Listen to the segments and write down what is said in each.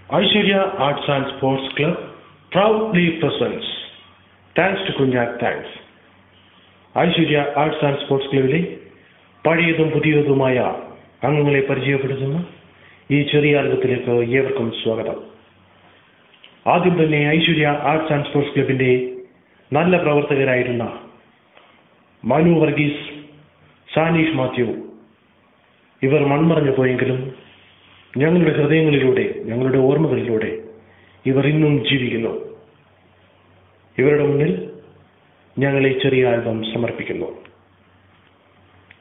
Aishwarya Arts and Sports Club proudly presents Thanks to Kunyak Thanks. Aishwarya arts and sports ക്ലബിലെ പഴയതും പുതിയതുമായ അംഗങ്ങളെ പരിചയപ്പെടുത്തുന്ന ഈ ചെറിയ ആൽബത്തിലേക്ക് ഏവർക്കും സ്വാഗതം. ആദ്യം തന്നെ ഐശ്വര്യ ആർട്സ് ആൻഡ് സ്പോർട്സ് ക്ലബിന്റെ നല്ല പ്രവർത്തകരായിരുന്ന മനു വർഗീസ്, സാനീഷ് മാത്യു ഇവർ മൺമറഞ്ഞു പോയെങ്കിലും ഞങ്ങളുടെ ഹൃദയങ്ങളിലൂടെ, ഞങ്ങളുടെ ഓർമ്മകളിലൂടെ ഇവർ ഇന്നും ജീവിക്കുന്നു. ഇവരുടെ മുന്നിൽ ഞങ്ങൾ ഈ ചെറിയ ആൽബം സമർപ്പിക്കുന്നു.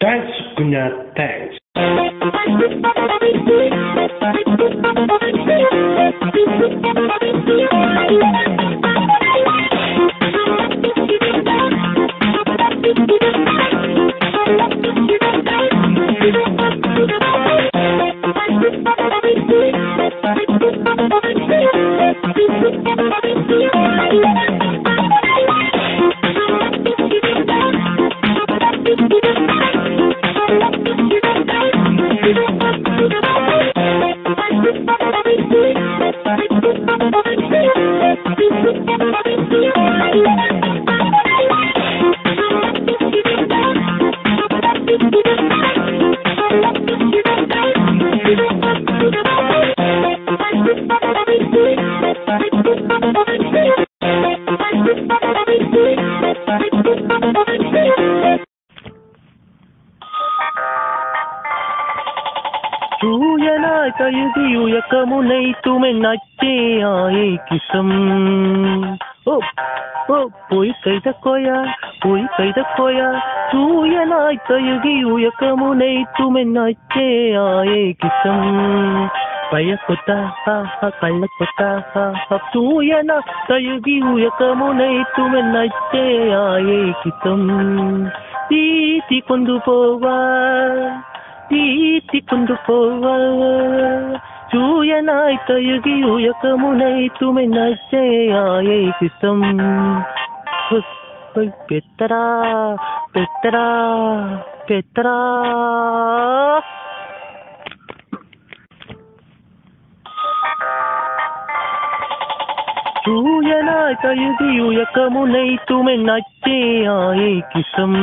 താങ്ക്സ് കുഞ്ഞ, താങ്ക്സ്. தூயனாய் தயுதியுயக்கமுனை துமென்னச்சே ஆயே கிசம் ஓ ஓ போய் கைத கோயா தூயனாய் தயுதியுயக்கமுனை துமென்னச்சே ஆயே கிசம் பயக்கொத்தா கள்ளக்கொத்தா தூயனா தயுதியுயக்கமுனை துமென்னச்சே ஆயே கிசம் தீத்தி கொண்டு போவாள் தூயனாய் தயுகி உயக்கமுனை துமென்னச்சே ஆயே கிசம் பெத்தரா தூயனாய் தயுகி உயக்கமுனை துமென்னச்சே ஆயே கிசம்